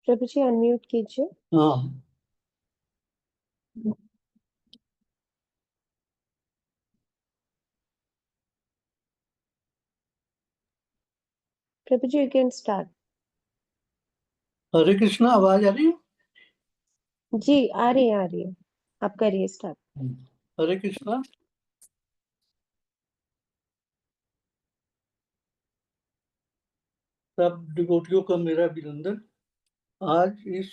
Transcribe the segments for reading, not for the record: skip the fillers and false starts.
प्रभु जी unmute कीजिए। हाँ, प्रभु जी you can start. हरे कृष्णा। आवाज आ रही है? जी आ रही है, आप करिए स्टार्ट। हरे कृष्णा। सब डिवोटियों का मेरा अभिनंदन। आज इस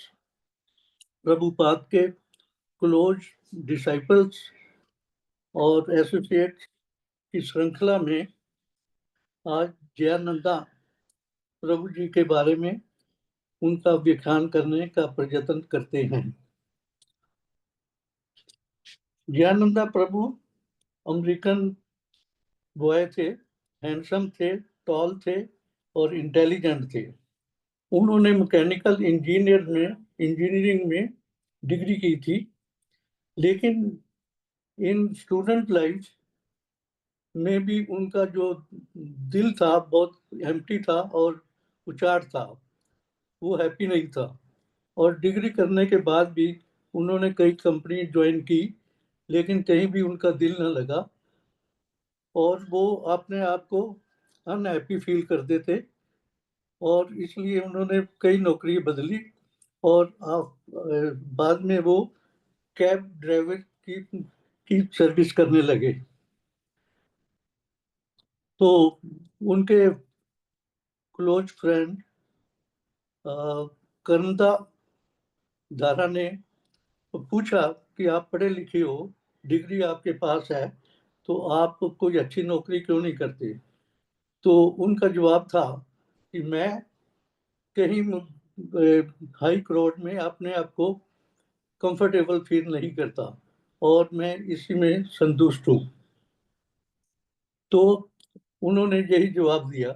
प्रभुपाद के क्लोज डिसाइपल्स और एसोसिएट्स की श्रृंखला में आज जयानंदा प्रभु जी के बारे में उनका व्याख्यान करने का प्रयत्न करते हैं। जयानंदा प्रभु अमेरिकन बॉय थे, हैंडसम थे, टॉल थे और इंटेलिजेंट थे। उन्होंने मैकेनिकल इंजीनियरिंग में डिग्री की थी, लेकिन इन स्टूडेंट लाइफ में भी उनका जो दिल था बहुत एम्प्टी था और उचाट था, वो हैप्पी नहीं था। और डिग्री करने के बाद भी उन्होंने कई कंपनी ज्वाइन की, लेकिन कहीं भी उनका दिल न लगा और वो अपने आप को अनहैप्पी फील करते थे और इसलिए उन्होंने कई नौकरी बदली और बाद में वो कैब ड्राइवर की सर्विस करने लगे। तो उनके क्लोज फ्रेंड करंदा दारा ने पूछा कि आप पढ़े लिखे हो, डिग्री आपके पास है, तो आप कोई अच्छी नौकरी क्यों नहीं करते? तो उनका जवाब था कि मैं कहीं हाई कोर्ट में अपने आप को कंफर्टेबल फील नहीं करता और मैं इसी में संतुष्ट हूँ। तो उन्होंने यही जवाब दिया।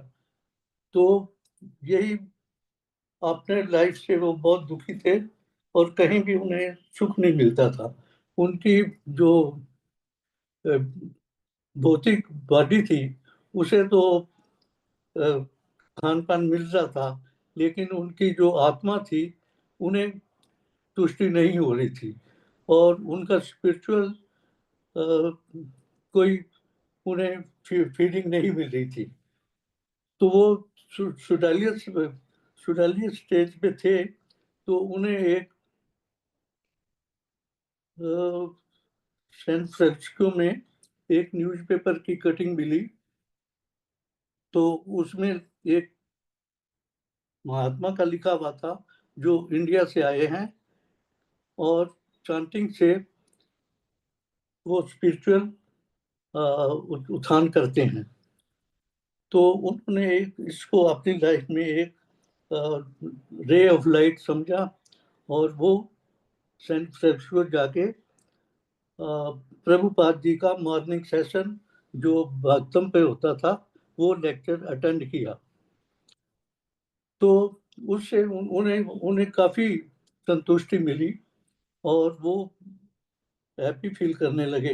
तो यही अपने लाइफ से वो बहुत दुखी थे और कहीं भी उन्हें सुख नहीं मिलता था। उनकी जो भौतिक बॉडी थी उसे तो खान पान मिल रहा था, लेकिन उनकी जो आत्मा थी उन्हें तुष्टि नहीं हो रही थी और उनका स्पिरिचुअल कोई उन्हें फीलिंग नहीं मिल रही थी। तो वो सुडालियस स्टेज पे थे। तो उन्हें एक सैन फ्रांसिस्को में एक न्यूज़पेपर की कटिंग मिली। तो उसमें एक महात्मा का लिखा हुआ था जो इंडिया से आए हैं और चांटिंग से वो स्पिरिचुअल उत्थान करते हैं। तो उन्होंने इसको अपनी लाइफ में एक रे ऑफ लाइट समझा और वो सैन फ्रांसिस्को जाके प्रभुपाद जी का मॉर्निंग सेशन जो भागतम पे होता था वो लेक्चर अटेंड किया। तो उससे उन्हें उन्हें काफ़ी संतुष्टि मिली और वो हैप्पी फील करने लगे।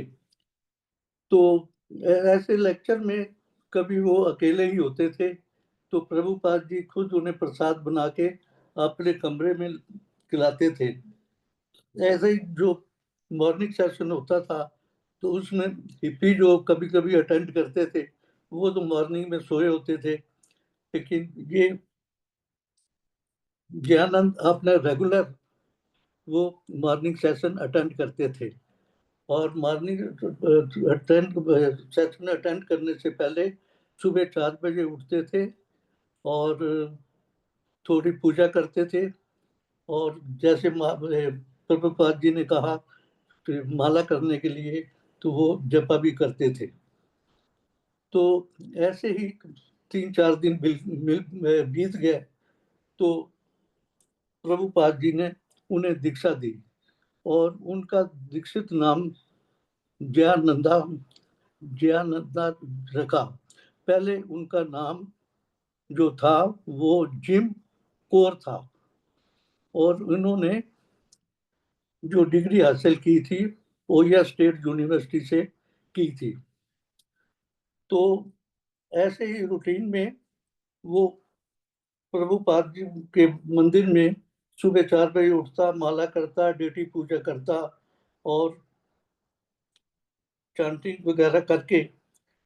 तो ऐसे लेक्चर में कभी वो अकेले ही होते थे, तो प्रभुपाद जी खुद उन्हें प्रसाद बना के अपने कमरे में खिलाते थे। ऐसे ही जो मॉर्निंग सेशन होता था तो उसमें हिप्पी जो कभी कभी अटेंड करते थे वो तो मॉर्निंग में सोए होते थे, लेकिन ये ज्ञानंद अपना रेगुलर वो मॉर्निंग सेशन अटेंड करते थे। और मॉर्निंग सेशन अटेंड करने से पहले सुबह 4 बजे उठते थे और थोड़ी पूजा करते थे और जैसे प्रभुपाद जी ने कहा कि माला करने के लिए, तो वो जपा भी करते थे। तो ऐसे ही 3-4 दिन बीत गए तो प्रभुपाद जी ने उन्हें दीक्षा दी और उनका दीक्षित नाम जयानंदा जयानंदा रखा। पहले उनका नाम जो था वो जिम कोर था और उन्होंने जो डिग्री हासिल की थी ओहियो स्टेट यूनिवर्सिटी से की थी। तो ऐसे ही रूटीन में वो प्रभुपाद जी के मंदिर में सुबह 4 बजे उठता, माला करता, डेटी पूजा करता और चांटिंग वगैरह करके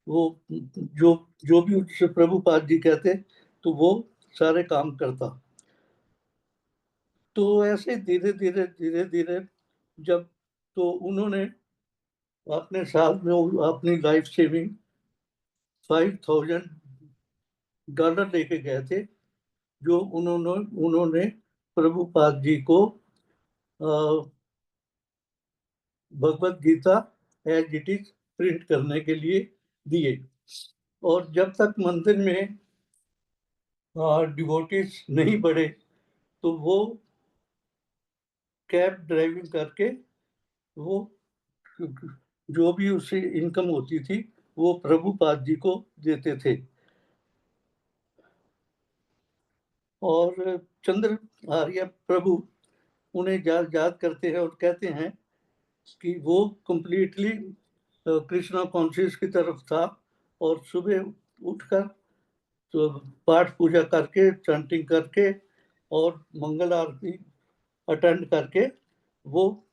वो जो जो भी उससे प्रभुपाद जी कहते तो वो सारे काम करता। तो ऐसे धीरे धीरे धीरे धीरे जब तो उन्होंने अपने साथ में अपनी लाइफ सेविंग $5,000 लेके गए थे, जो उन्होंने उन्होंने प्रभुपाद जी को Bhagavad Gita as it is print करने के लिए दिए। और जब तक मंदिर में डिवोटीज नहीं बढ़े तो वो कैब ड्राइविंग करके वो जो भी उससे इनकम होती थी वो प्रभुपाद जी को देते थे। और चंद्र आर्य प्रभु उन्हें याद करते हैं और कहते हैं कि वो कंप्लीटली कृष्णा कॉन्शियस की तरफ था, और सुबह उठकर तो पाठ पूजा करके, चैंटिंग करके और मंगल आरती अटेंड करके वो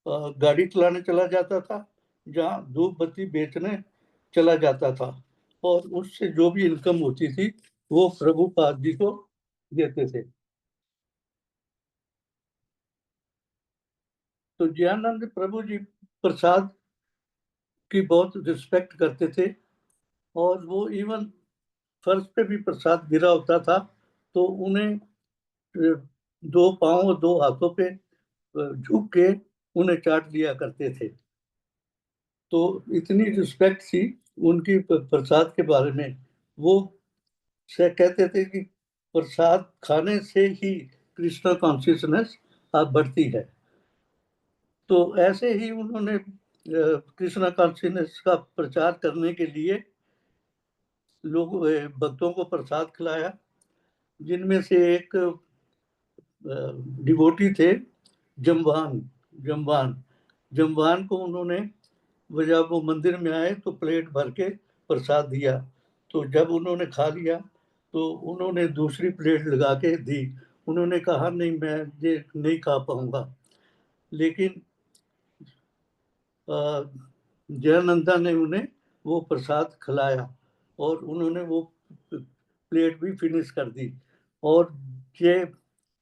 गाड़ी चलाने चला जाता था, जहाँ धूप बत्ती बेचने चला जाता था, और उससे जो भी इनकम होती थी वो प्रभुपाद जी को देते थे। तो ज्ञानानंद प्रभु जी प्रसाद की बहुत रिस्पेक्ट करते थे, और वो इवन फर्श पे भी प्रसाद गिरा होता था तो उन्हें 2 पाँव और 2 हाथों पे झुक के उन्हें चाट लिया करते थे। तो इतनी रिस्पेक्ट थी उनकी प्रसाद के बारे में। वो से कहते थे कि प्रसाद खाने से ही कृष्णा कॉन्शियसनेस आप बढ़ती है। तो ऐसे ही उन्होंने कृष्णा कॉन्शियसनेस का प्रचार करने के लिए लोग भक्तों को प्रसाद खिलाया, जिनमें से एक डिवोटी थे जमवान। जमवान जमवान को उन्होंने, जब वो मंदिर में आए तो प्लेट भर के प्रसाद दिया। तो जब उन्होंने खा लिया तो उन्होंने दूसरी प्लेट लगा के दी। उन्होंने कहा नहीं, मैं ये नहीं खा पाऊंगा। लेकिन जयानंदा ने उन्हें वो प्रसाद खिलाया और उन्होंने वो प्लेट भी फिनिश कर दी। और ये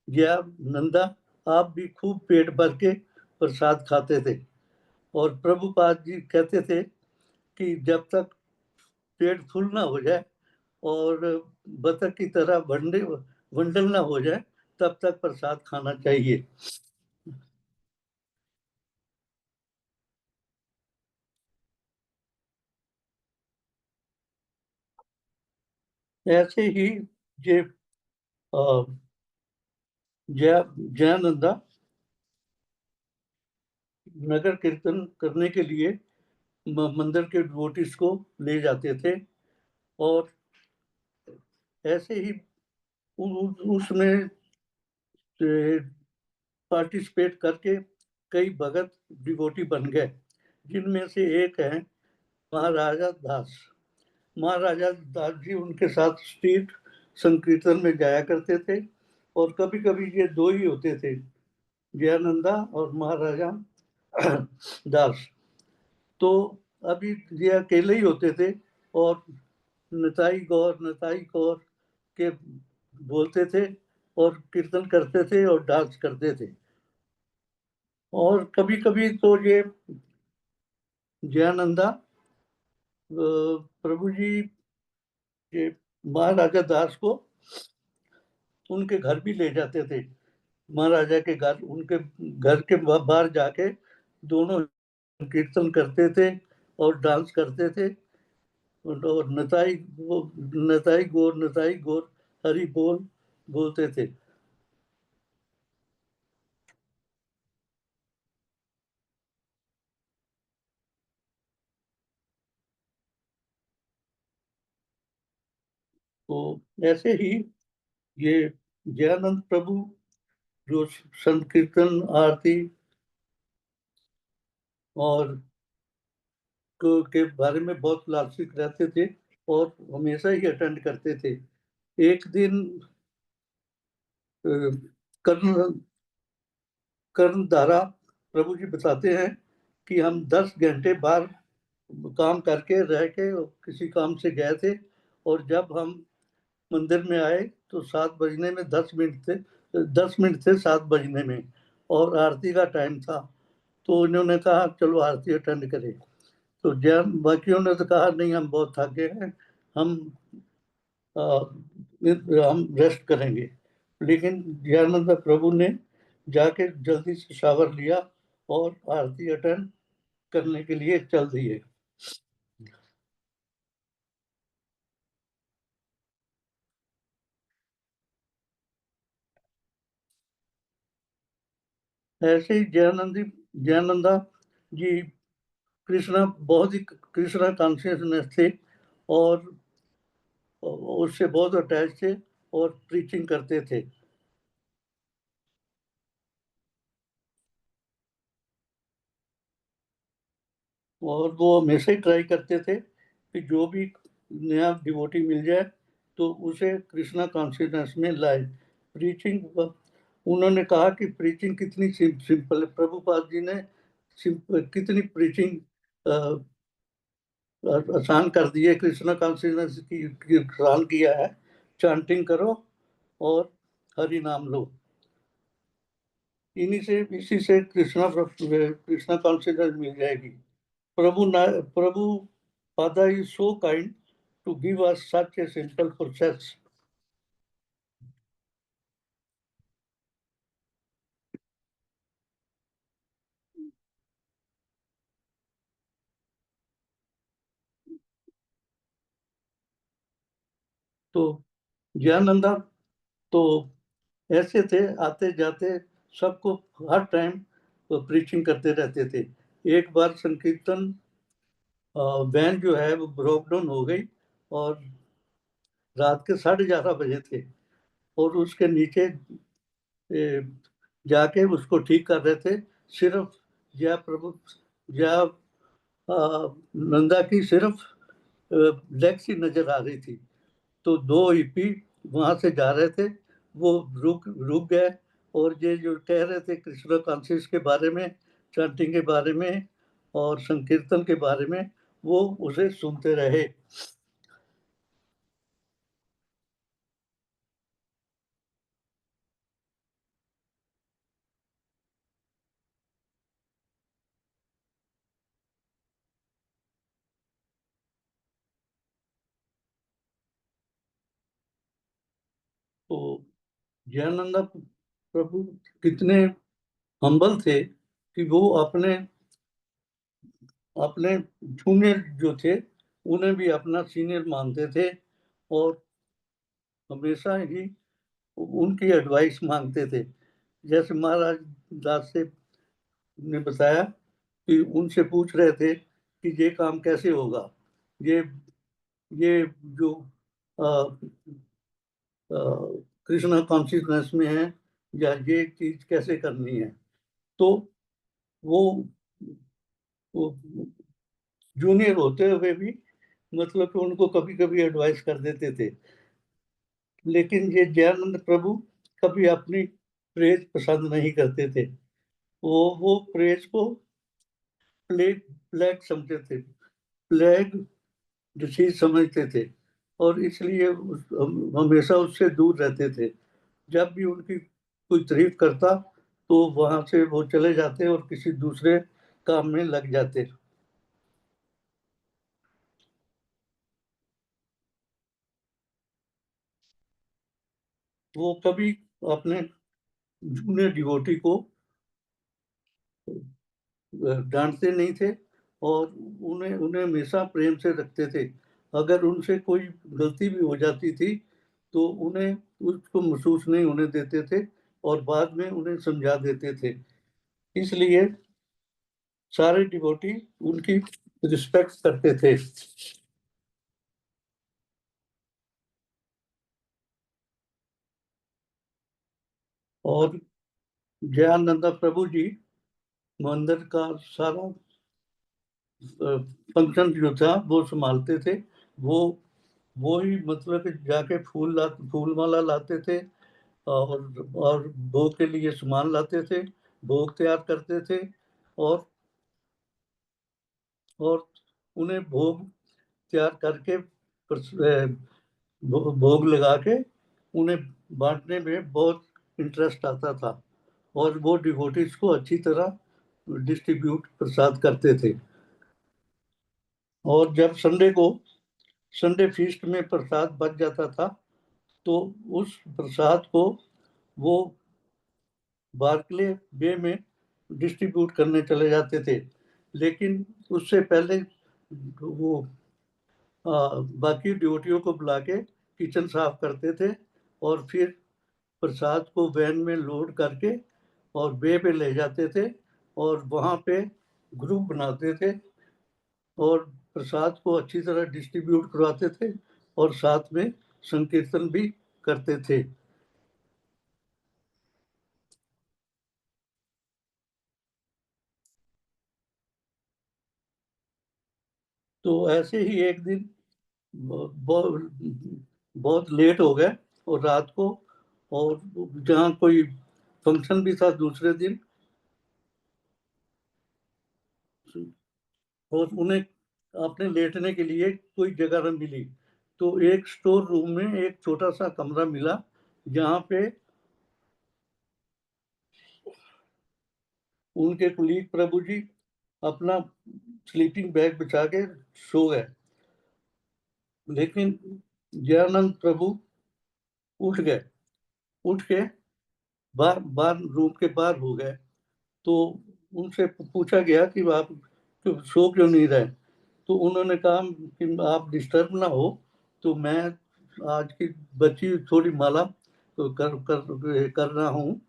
जयानंदा आप भी खूब पेट भर के प्रसाद खाते थे। और प्रभुपाद जी कहते थे कि जब तक पेट फुल ना हो जाए और बतख की तरह बंडल ना हो जाए तब तक प्रसाद खाना चाहिए। ऐसे ही ये जयानंदा नगर कीर्तन करने के लिए मंदिर के डिवोटीज को ले जाते थे। और ऐसे ही उसमें पार्टिसिपेट करके कई भगत डिवोटी बन गए, जिनमें से एक है महाराजा दास। महाराजा दास जी उनके साथ स्ट्रीट संकीर्तन में जाया करते थे, और कभी कभी ये दो ही होते थे, जयानंदा और महाराजा दास। तो अभी ये अकेले ही होते थे, और नताई गौर के बोलते थे और कीर्तन करते थे और डांस करते थे। और कभी कभी तो ये जयानंदा प्रभु जी के महाराजा दास को उनके घर भी ले जाते थे। महाराजा के घर, उनके घर के बाहर जाके दोनों कीर्तन करते थे और डांस करते थे। और नताई गौर हरि बोल बोलते थे। तो ऐसे ही ये जयानंद प्रभु जो संकीर्तन आरती और के बारे में बहुत लालसिक रहते थे और हमेशा ही अटेंड करते थे। एक दिन कर्ण कर्णधारा प्रभु जी बताते हैं कि हम 10 घंटे बाहर काम करके रह के किसी काम से गए थे, और जब हम मंदिर में आए तो 7 बजने में 10 मिनट थे, 10 मिनट थे 7 बजने में, और आरती का टाइम था। तो उन्होंने कहा चलो आरती अटेंड करें। तो जैन बाकियों ने तो कहा नहीं, हम बहुत थक गए हैं, हम आ, हम रेस्ट करेंगे। लेकिन दयानंद प्रभु ने जाके जल्दी से शावर लिया और आरती अटेंड करने के लिए चल दिए। ऐसे ही जयानंदा जी कृष्णा बहुत ही कृष्णा कॉन्शियसनेस थे, और उससे बहुत अटैच थे और प्रीचिंग करते थे। और वो हमेशा ही ट्राई करते थे कि जो भी नया डिवोटी मिल जाए तो उसे कृष्णा कॉन्शियसनेस में लाए। प्रीचिंग, उन्होंने कहा कि प्रीचिंग कितनी सिंपल है, प्रभुपाद जी ने कितनी प्रीचिंग आसान कर दी है, कृष्णा कॉन्शियसनेस की आसान किया है। चांटिंग करो और हरि नाम लो, इसी से कृष्णा कॉन्शियसनेस मिल जाएगी। प्रभु Father is so kind to give us such a simple process. तो ज्ञानंदा तो ऐसे थे, आते जाते सबको हर टाइम प्रीचिंग करते रहते थे। एक बार संकीर्तन वैन जो है वो ब्रोक डाउन हो गई, और रात के 11:30 बजे थे, और उसके नीचे जाके उसको ठीक कर रहे थे। सिर्फ जया प्रभु जया नंदा की सिर्फ लेग्स ही नजर आ रही थी। तो 2 ईपी वहां से जा रहे थे, वो रुक गए, और ये जो कह रहे थे कृष्णा कॉन्शियस के बारे में, चैंटिंग के बारे में और संकीर्तन के बारे में, वो उसे सुनते रहे। तो जयानंदा प्रभु कितने हम्बल थे कि वो अपने अपने जूनियर जो थे उन्हें भी अपना सीनियर मानते थे, और हमेशा ही उनकी एडवाइस मांगते थे। जैसे महाराज दास से ने बताया कि उनसे पूछ रहे थे कि ये काम कैसे होगा, ये ये जो कृष्णा कॉन्शियसनेस में है, या ये चीज कैसे करनी है। तो वो, वो जूनियर होते हुए भी मतलब कि उनको कभी कभी एडवाइस कर देते थे। लेकिन ये जयानंद प्रभु कभी अपनी प्रेज पसंद नहीं करते थे। वो प्रेज को प्लेग प्लेग समझते थे, प्लेग डिसीज समझते थे, और इसलिए हमेशा उससे दूर रहते थे। जब भी उनकी कोई तारीफ करता तो वहां से वो चले जाते और किसी दूसरे काम में लग जाते। वो कभी अपने जूनियर डिवोटी को डांटते नहीं थे, और उन्हें उन्हें हमेशा प्रेम से रखते थे। अगर उनसे कोई गलती भी हो जाती थी तो उन्हें उसको महसूस नहीं होने देते थे, और बाद में उन्हें समझा देते थे। इसलिए सारे डिवोटी उनकी रिस्पेक्ट करते थे। और जयानंदा प्रभु जी मंदिर का सारा फंक्शन जो था वो संभालते थे। वो वो ही मतलब कि जाके फूल माला लाते थे, और भोग के लिए सामान लाते थे, भोग तैयार करते थे, और और उन्हें भोग तैयार करके भोग लगा के उन्हें बांटने में बहुत इंटरेस्ट आता था, और वो डिवोटीज को अच्छी तरह डिस्ट्रीब्यूट प्रसाद करते थे। और जब संडे फीस्ट में प्रसाद बच जाता था, तो उस प्रसाद को वो बार्कले बे में डिस्ट्रीब्यूट करने चले जाते थे। लेकिन उससे पहले वो बाकी ड्यूटियों को बुला के किचन साफ करते थे, और फिर प्रसाद को वैन में लोड करके और बे पे ले जाते थे, और वहाँ पे ग्रुप बनाते थे और प्रसाद को अच्छी तरह डिस्ट्रीब्यूट करवाते थे, और साथ में संकीर्तन भी करते थे। तो ऐसे ही एक दिन बहुत बहुत लेट हो गए, और रात को, और जहाँ कोई फंक्शन भी था दूसरे दिन, और उन्हें अपने लेटने के लिए कोई जगह न मिली, तो एक स्टोर रूम में एक छोटा सा कमरा मिला, जहाँ पे उनके कुलीग प्रभु जी अपना स्लीपिंग बैग बिछा के सो गए। लेकिन जयानंद प्रभु उठ गए, उठ के बाहर बाहर रूम के बाहर हो गए। तो उनसे पूछा गया कि आप सो क्यों नहीं रहे। तो उन्होंने कहा कि आप डिस्टर्ब ना हो, तो मैं आज की बची हुई थोड़ी माला तो कर रहा हूँ।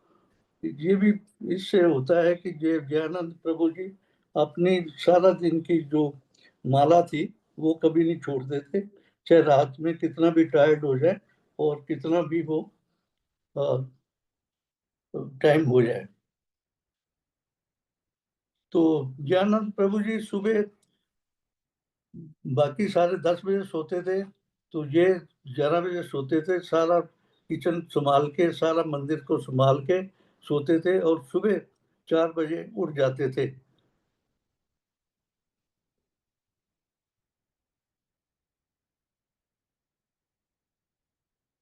ये भी इससे होता है कि ये दयानंद प्रभु जी अपनी सारा दिन की जो माला थी वो कभी नहीं छोड़ते थे, चाहे रात में कितना भी टायर्ड हो जाए और कितना भी वो टाइम हो जाए। तो दयानंद प्रभु जी सुबह बाकी सारे 10 बजे सोते थे, तो ये 11 बजे सोते थे। सारा किचन संभाल के, सारा मंदिर को संभाल के सोते थे, और सुबह 4 बजे उठ जाते थे।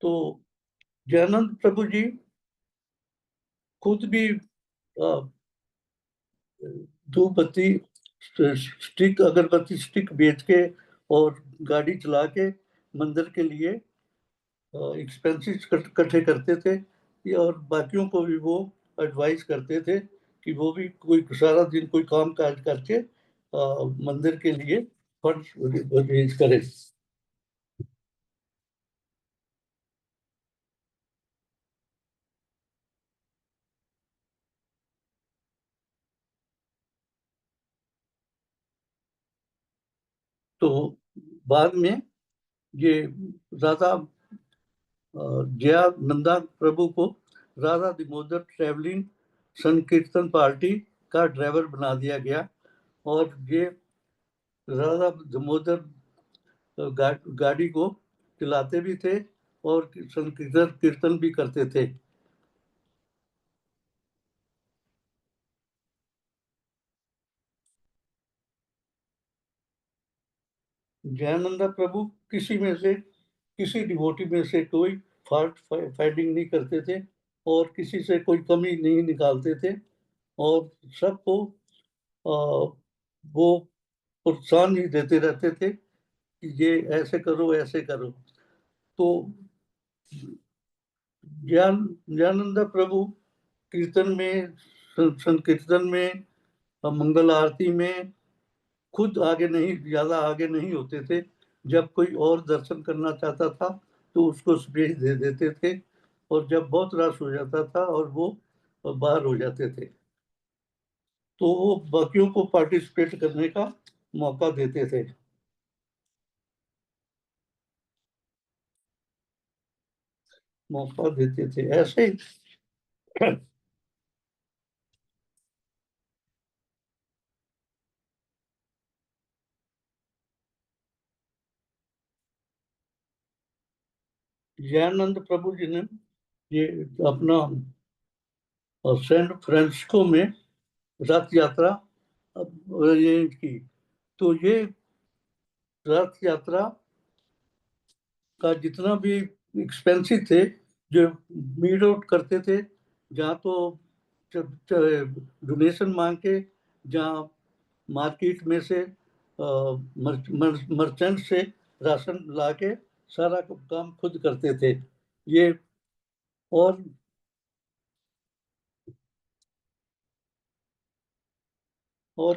तो दयानंद प्रभु जी खुद भी धूप बत्ती, स्टिक, अगरबत्ती स्टिक बेच के और गाड़ी चला के मंदिर के लिए एक्सपेंसेस इकट्ठे करते थे, और बाकियों को भी वो एडवाइस करते थे कि वो भी कोई सारा दिन कोई काम काज करके मंदिर के लिए फंड रेज करें। तो बाद में ये राधा जया नंदा प्रभु को राधा दामोदर ट्रेवलिंग संकीर्तन पार्टी का ड्राइवर बना दिया गया, और ये राधा दामोदर गाड़ी को चलाते भी थे और संकीर्तन कीर्तन भी करते थे। जयानंदा प्रभु किसी डिवोटी में से कोई फॉल्ट फाइंडिंग नहीं करते थे, और किसी से कोई कमी नहीं निकालते थे, और सबको वो प्रोत्साहन ही देते रहते थे कि ये ऐसे करो, ऐसे करो। तो ज्ञान ज्ञानंदा प्रभु कीर्तन में, संकीर्तन में, मंगल आरती में खुद आगे नहीं, ज्यादा आगे नहीं होते थे। जब कोई और दर्शन करना चाहता था तो उसको स्पेस दे देते थे, और जब बहुत रश हो जाता था और वो बाहर हो जाते थे, तो वो बाकियों को पार्टिसिपेट करने का मौका देते थे। मौका देते थे ऐसे ही। जयानंद प्रभु जी ने ये अपना सैन फ्रांसिस्को में रथ यात्रा अरेंज की। तो ये रथ यात्रा का जितना भी एक्सपेंसिव थे, जो मीट आउट करते थे, जहाँ तो डोनेशन मांग के, जहाँ मार्केट में से मर्चेंट से राशन लाके सारा काम खुद करते थे ये। और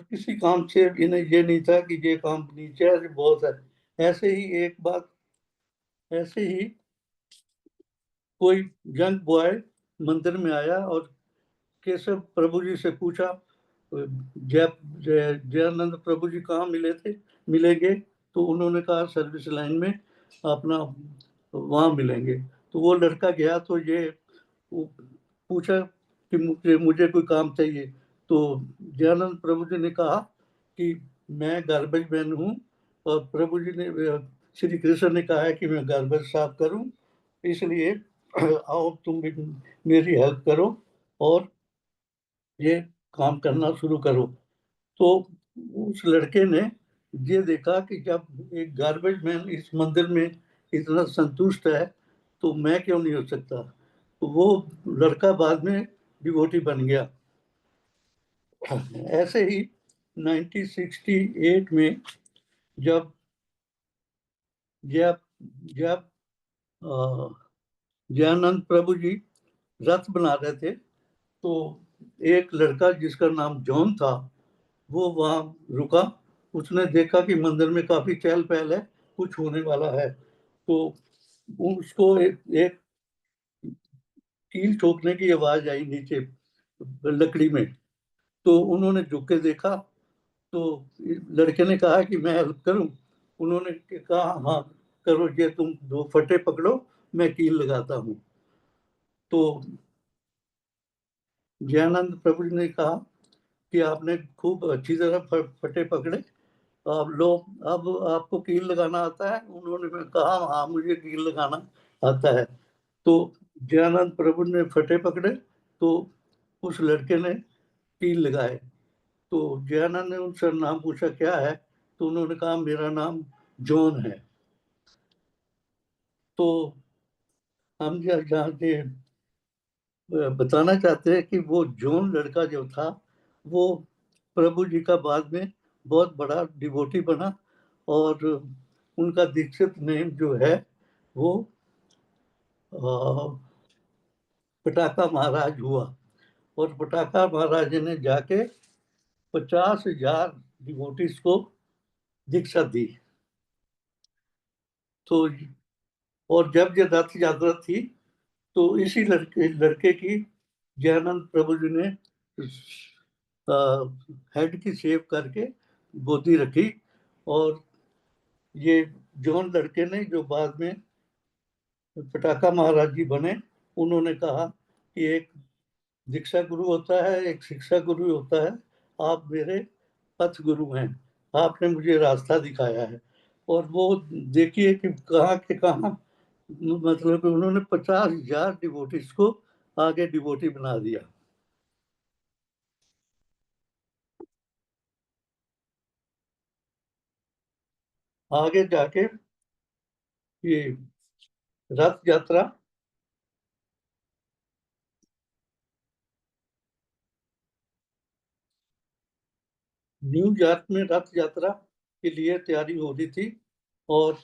किसी काम से इन्हें ये नहीं था कि ये काम नीचे है, बहुत है। ऐसे ही एक बात, ऐसे ही कोई यंग बॉय मंदिर में आया और केशव प्रभु जी से पूछा, जयानंद प्रभु जी कहाँ मिलेंगे? तो उन्होंने कहा सर्विस लाइन में अपना वहां मिलेंगे। तो वो लड़का गया, तो ये पूछा कि मुझे मुझे कोई काम चाहिए। तो दयानंद प्रभु जी ने कहा कि मैं गार्बेज मैन हूँ, और प्रभु जी ने, श्री कृष्ण ने कहा है कि मैं गार्बेज साफ करूँ, इसलिए आओ तुम भी मेरी हेल्प करो और ये काम करना शुरू करो। तो उस लड़के ने ये देखा कि जब एक गार्बेज मैन इस मंदिर में इतना संतुष्ट है, तो मैं क्यों नहीं हो सकता। तो वो लड़का बाद में डिवोटी बन गया। ऐसे ही 1968 में जब जब जब जयानंद प्रभु जी रथ बना रहे थे, तो एक लड़का जिसका नाम जॉन था, वो वहां रुका। उसने देखा कि मंदिर में काफी चहल पहल है, कुछ होने वाला है। तो उसको एक कील ठोकने की आवाज आई नीचे लकड़ी में। तो उन्होंने झुक के देखा, तो लड़के ने कहा कि मैं हेल्प करूं। उन्होंने कहा हाँ करो, ये तुम दो फटे पकड़ो, मैं कील लगाता हूँ। तो जयानंद प्रभु जी ने कहा कि आपने खूब अच्छी तरह फटे पकड़े, अब लो, अब आपको कील लगाना आता है? उन्होंने कहा हाँ मुझे कील लगाना आता है। तो जयानंद प्रभु ने फटे पकड़े, तो उस लड़के ने कील लगाए। तो जयानंद ने उनसे नाम पूछा क्या है, तो उन्होंने कहा मेरा नाम जॉन है। तो हम यहाँ से बताना चाहते हैं कि वो जॉन लड़का जो था, वो प्रभु जी का बाद में बहुत बड़ा डिवोटी बना, और उनका दीक्षित नेम जो है वो पटाका महाराज हुआ। और पटाका महाराज ने जाके 50,000 डिवोटीज को दीक्षा दी। तो और जब ये रथ यात्रा थी, तो इसी लड़के की जयानंद प्रभु जी ने हेड की शेव करके गोदी रखी। और ये जॉन लड़के ने, जो बाद में पटाका महाराज जी बने, उन्होंने कहा कि एक दीक्षा गुरु होता है, एक शिक्षा गुरु होता है, आप मेरे पथ गुरु हैं, आपने मुझे रास्ता दिखाया है। और वो देखिए कि कहाँ के कहाँ, मतलब कि उन्होंने 50,000 डिवोटीज को आगे डिवोटी बना दिया। आगे जाके ये रथ यात्रा न्यूयॉर्क में रथ यात्रा के लिए तैयारी हो रही थी, और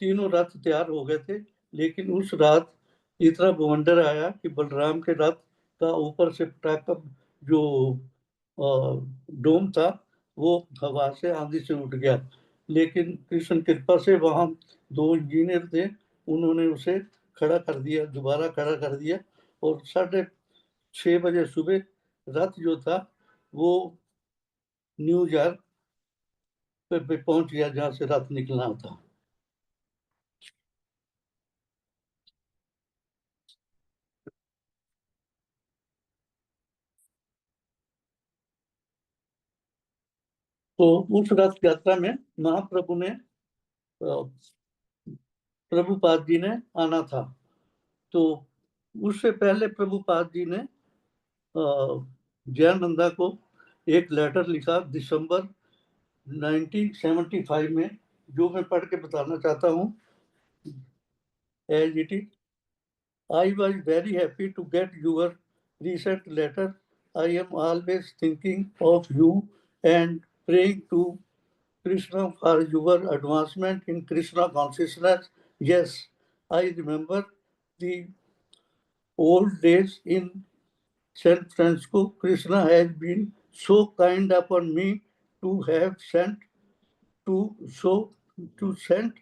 तीनों रथ तैयार हो गए थे। लेकिन उस रात इतना बवंडर आया कि बलराम के रथ का ऊपर से पटाखा, जो डोम था, वो हवा से आंधी से उठ गया। लेकिन कृष्ण कृपा से वहां दो इंजीनियर थे, उन्होंने उसे खड़ा कर दिया, दोबारा खड़ा कर दिया। और 6:30 सुबह रथ जो था वो न्यूयॉर्क पे पहुंच गया, जहां से रथ निकलना था। तो उस रथ यात्रा में महाप्रभु ने, प्रभुपाद जी ने आना था। तो उससे पहले प्रभुपाद जी ने जयानंदा को एक लेटर लिखा दिसंबर 1975 में, जो मैं पढ़ के बताना चाहता हूँ as it is. I was very happy to get your recent letter. I am always thinking of you and praying to Krishna for your advancement in Krishna consciousness. Yes, I remember the old days in San Francisco. Krishna has been so kind upon me to have sent to show to send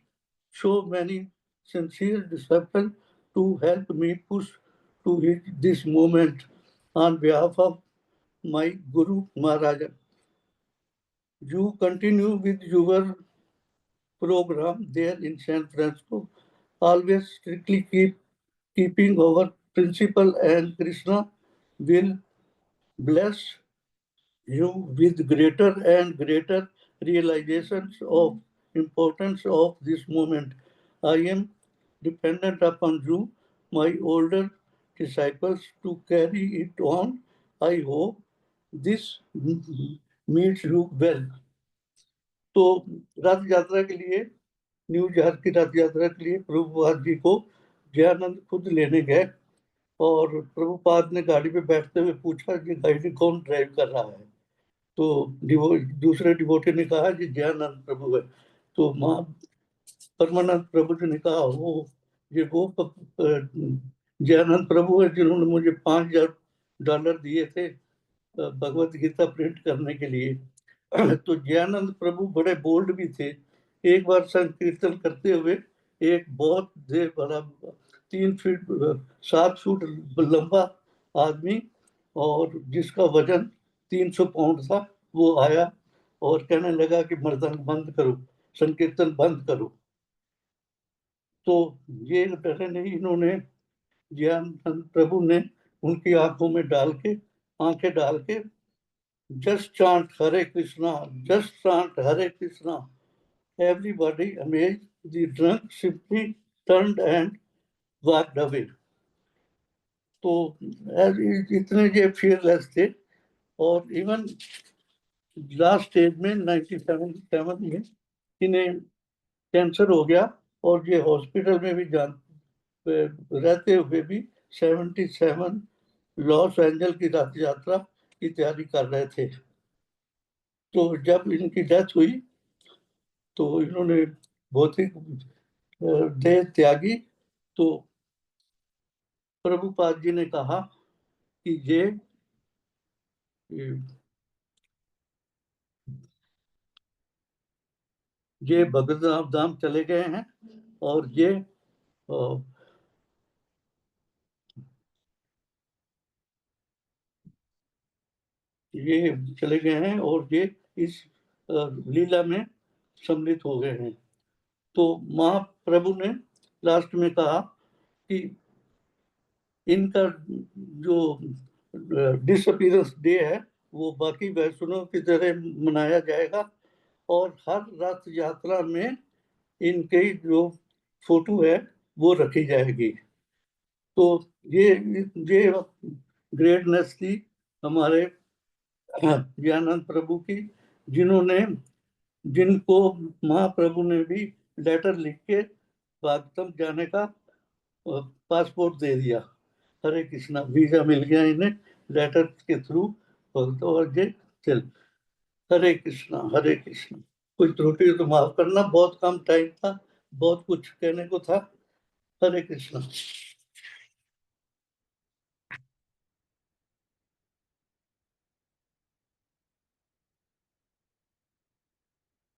so many sincere disciples to help me push to this moment on behalf of my Guru Maharaja. You continue with your program there in San Francisco, always strictly keeping our principle, and Krishna will bless you with greater and greater realizations of importance of this moment. I am dependent upon you, my older disciples, to carry it on. I hope this meets you well. तो रथ यात्रा के लिए, new जहर की रथ यात्रा के लिए प्रभुपाद जी को जयानंद खुद लेने गए, और प्रभुपाद ने गाड़ी पे बैठते हुए पूछा कि गाड़ी कौन ड्राइव कर रहा है। तो दूसरे डिवोटी ने कहा कि जयानंद प्रभु है। तो माँ परमानंद प्रभु जी ने कहा, वो जयानंद प्रभु है जिन्होंने मुझे $5,000 दिए थे भगवत गीता प्रिंट करने के लिए। तो जयानंद प्रभु बड़े बोल्ड भी थे। एक बार संकीर्तन करते हुए एक बहुत देर बड़ा 3 फीट 7 फुट लंबा आदमी, और जिसका वजन 300 पाउंड था, वो आया और कहने लगा कि मर्दन बंद करो, संकीर्तन बंद करो। तो ये डरे नहीं, इन्होंने ज्ञानंद प्रभु ने उनकी आंखों में आंखें डाल के just chant Hare Krishna, just chant Hare Krishna. Everybody amazed, the drunk simply turned and walked away. तो इतने ये fearless थे। और इवन लास्ट स्टेज में 1977 में इन्हें कैंसर हो गया, और ये हॉस्पिटल में भी रहते हुए भी 77 लॉस एंजल की रथ यात्रा की तैयारी कर रहे थे। तो जब इनकी डेथ हुई तो इन्होंने भौतिक देह त्यागी, तो प्रभुपाद जी ने कहा कि ये भगवत धाम चले गए हैं, और ये चले गए हैं, और ये इस लीला में सम्मिलित हो गए हैं। तो महाप्रभु ने लास्ट में कहा कि इनका जो डिसअपीयरेंस डे है वो बाकी वैष्णव की तरह मनाया जाएगा, और हर रथ यात्रा में इनके जो फोटो है वो रखी जाएगी। तो ये ग्रेटनेस थी हमारे ज्ञानंद प्रभु की, जिनको महाप्रभु ने भी लेटर लिख के भागवतम जाने का पासपोर्ट दे दिया। हरे कृष्णा, वीजा मिल गया इन्हें लेटर के थ्रू। और ये चल, हरे कृष्णा हरे कृष्णा। कोई त्रुटि तो माफ करना, बहुत कम टाइम था, बहुत कुछ कहने को था। हरे कृष्णा।